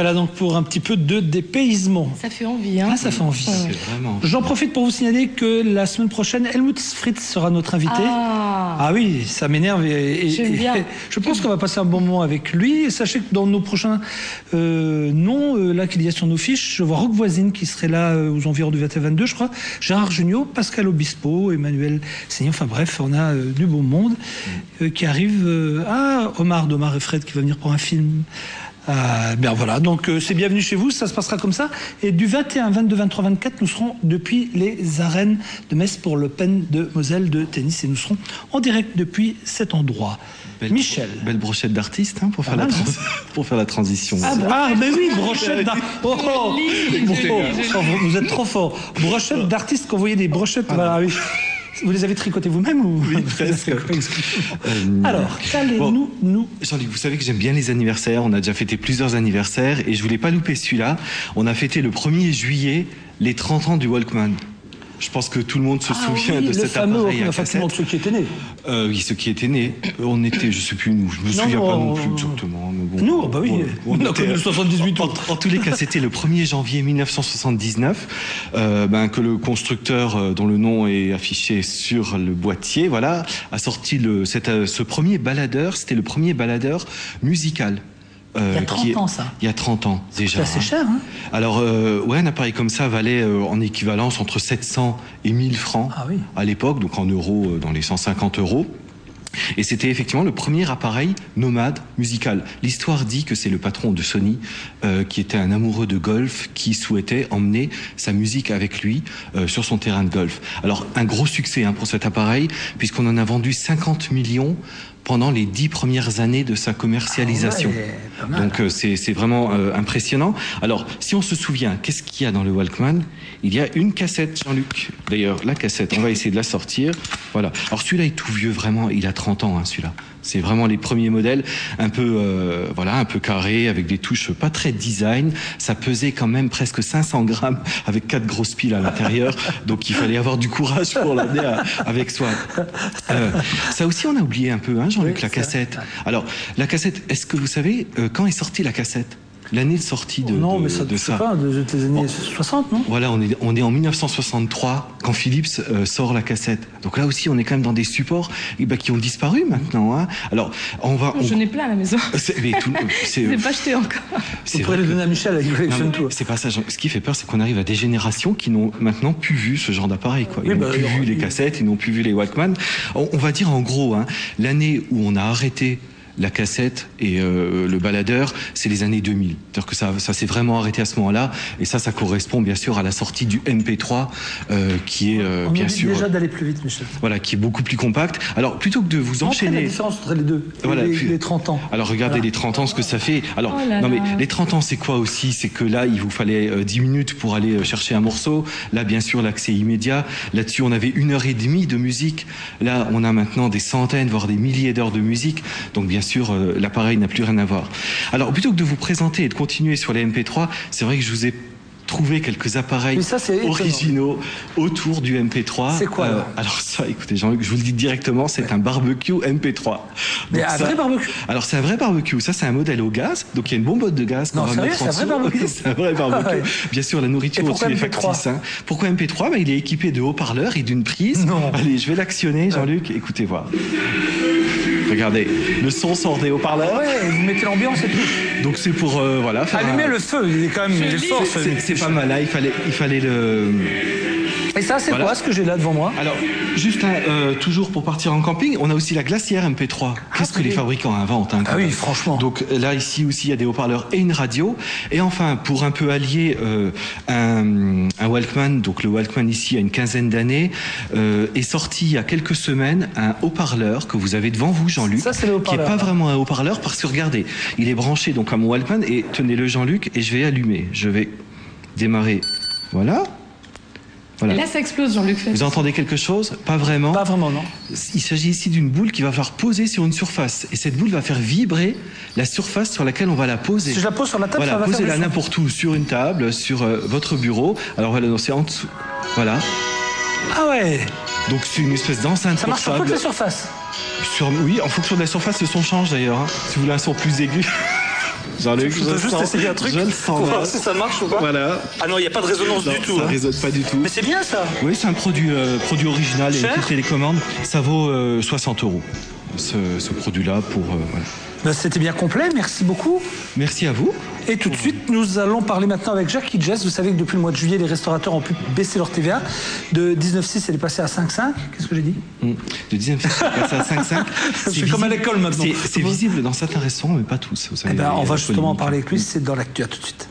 Voilà donc pour un petit peu de dépaysement. Ça fait envie, hein. Ah, ça fait envie. Vraiment... J'en profite pour vous signaler que la semaine prochaine, Helmut Fritz sera notre invité. Ah oui, ça m'énerve. J'aime bien. Je pense qu'on va passer un bon moment avec lui. Et sachez que dans nos prochains noms, là qu'il y a sur nos fiches, je vois Rock Voisine qui serait là aux environs du 21-22, je crois. Gérard Jugnot, Pascal Obispo, Emmanuel Seignon. Enfin bref, on a du beau monde qui arrive. Omar et Fred qui va venir pour un film. Bien voilà, donc c'est bienvenue chez vous, ça se passera comme ça. Et du 21, 22, 23, 24, nous serons depuis les arènes de Metz pour l'Open de Moselle de tennis et nous serons en direct depuis cet endroit. Michel. Belle brochette d'artistes hein, pour faire la transition. Mais oui, brochette d'artistes. Vous êtes trop fort. Brochette d'artistes, quand vous voyez des brochettes. Voilà, oui. Vous les avez tricotées vous-même ou... Oui, presque. Alors, qu'allez-nous Jean-Luc, vous savez que j'aime bien les anniversaires. On a déjà fêté plusieurs anniversaires et je voulais pas louper celui-là. On a fêté le 1er juillet les 30 ans du Walkman. Je pense que tout le monde se souvient de cet appareil à cassette. Ceux qui étaient nés. Oui, ceux qui étaient nés. On était, je sais plus nous, je me souviens pas non plus exactement. Mais bon, nous, bah oui, on a connu le 78. En tous les cas, c'était le 1er janvier 1979 que le constructeur, dont le nom est affiché sur le boîtier, voilà, a sorti ce premier baladeur. C'était le premier baladeur musical. Il y a 30 ans, ça. Il y a 30 ans, déjà. C'est assez cher, hein. Alors, un appareil comme ça valait en équivalence entre 700 et 1000 francs à l'époque, donc en euros, dans les 150 euros. Et c'était effectivement le premier appareil nomade musical. L'histoire dit que c'est le patron de Sony qui était un amoureux de golf qui souhaitait emmener sa musique avec lui sur son terrain de golf. Alors, un gros succès pour cet appareil, puisqu'on en a vendu 50 millions pendant les 10 premières années de sa commercialisation. Donc c'est vraiment impressionnant. Alors, si on se souvient, qu'est-ce qu'il y a dans le Walkman? Il y a une cassette, Jean-Luc. D'ailleurs, la cassette, on va essayer de la sortir. Voilà. Alors celui-là est tout vieux, vraiment. Il a 30 ans, celui-là. C'est vraiment les premiers modèles, un peu carrés, avec des touches pas très design. Ça pesait quand même presque 500 grammes, avec 4 grosses piles à l'intérieur. Donc il fallait avoir du courage pour l'amener avec soi. Ça aussi, on a oublié un peu, Jean-Luc, la cassette. Alors, la cassette, est-ce que vous savez quand est sortie la cassette? L'année de sortie de non, mais ça de ça. Pas, des années 60, non? Voilà, on est en 1963 quand Philips sort la cassette. Donc là aussi, on est quand même dans des supports qui ont disparu maintenant. Alors, je n'ai plein à la maison. C'est pas acheté encore. Vous pourrez le donner à Michel avec Collection Tour. C'est pas ça. Ce qui fait peur, c'est qu'on arrive à des générations qui n'ont maintenant plus vu ce genre d'appareil. Ils n'ont plus vu les cassettes, ils n'ont plus vu les Walkman. On va dire en gros, l'année où on a arrêté la cassette et le baladeur, c'est les années 2000. C'est-à-dire que ça s'est vraiment arrêté à ce moment-là. Et ça correspond bien sûr à la sortie du MP3, qui est bien sûr... déjà d'aller plus vite, Michel. Voilà, qui est beaucoup plus compact. Alors, plutôt que de vous enchaîner... la différence entre les deux, les 30 ans. Alors, regardez les 30 ans, ce que ça fait. Alors, mais les 30 ans, c'est quoi aussi? C'est que là, il vous fallait 10 minutes pour aller chercher un morceau. Là, bien sûr, l'accès immédiat. Là-dessus, on avait 1h30 de musique. Là, on a maintenant des centaines, voire des milliers d'heures de musique. Donc, bien sûr, l'appareil n'a plus rien à voir. Alors, plutôt que de vous présenter et de continuer sur les MP3, c'est vrai que je vous ai trouvé quelques appareils originaux autour du MP3. C'est quoi alors ça, écoutez Jean-Luc, je vous le dis directement, c'est un barbecue MP3. Mais un vrai barbecue? Alors c'est un vrai barbecue, ça c'est un modèle au gaz, donc il y a une bonbonne de gaz. Non, sérieux, c'est un vrai barbecue? C'est un vrai barbecue. Bien sûr, la nourriture aussi est factice. Pourquoi MP3? Il est équipé de haut-parleurs et d'une prise. Non. Allez, je vais l'actionner, Jean-Luc, écoutez voir. Regardez, le son sort des haut-parleurs. Ouais, vous mettez l'ambiance et tout. Donc c'est pour allumer le feu, il est quand même fort. C'est pas mal, il fallait le... Et ça, c'est quoi ce que j'ai là devant moi? Alors, juste toujours pour partir en camping, on a aussi la glacière MP3. Qu'est-ce que les fabricants inventent Ah oui, franchement. Donc là, ici aussi, il y a des haut-parleurs et une radio. Et enfin, pour un peu allier un Walkman, donc le Walkman ici a une quinzaine d'années, est sorti il y a quelques semaines un haut-parleur que vous avez devant vous, Jean-Luc. Ça, c'est le haut-parleur. Qui n'est pas vraiment un haut-parleur parce que regardez, il est branché donc à mon Walkman et tenez-le, Jean-Luc, et je vais allumer. Je vais démarrer. Voilà. Et là, ça explose, Jean-Luc. Vous entendez quelque chose? Pas vraiment. Pas vraiment, non. Il s'agit ici d'une boule qui va falloir poser sur une surface. Et cette boule va faire vibrer la surface sur laquelle on va la poser. Si je la pose sur la table, ça va posez-la n'importe où, sur une table, sur votre bureau. Alors voilà, c'est en dessous. Voilà. Ah ouais. Donc c'est une espèce d'enceinte portable. Ça marche sur toutes les surfaces? Oui, en fonction de la surface, le son change d'ailleurs. Si vous voulez un son plus aigu. Jean-Luc, je dois juste essayer un truc pour voir si ça marche ou pas. Voilà. Ah non, il n'y a pas de résonance du tout. Ça résonne pas du tout. Mais c'est bien ça. Oui, c'est un produit original et qui télécommande. Ça vaut 60 €. Ce produit-là pour... voilà. C'était bien complet, merci beaucoup. Merci à vous. Et tout de suite, nous allons parler maintenant avec Jackie Jess. Vous savez que depuis le mois de juillet, les restaurateurs ont pu baisser leur TVA. De 19,6, elle est passée à 5,5. Qu'est-ce que j'ai dit ? De 19,6, elle est passée à 5,5. Je suis comme à l'école maintenant. C'est visible dans certains restaurants, mais pas tous. Vous savez, on va justement en parler avec lui, c'est dans l'actu. À tout de suite.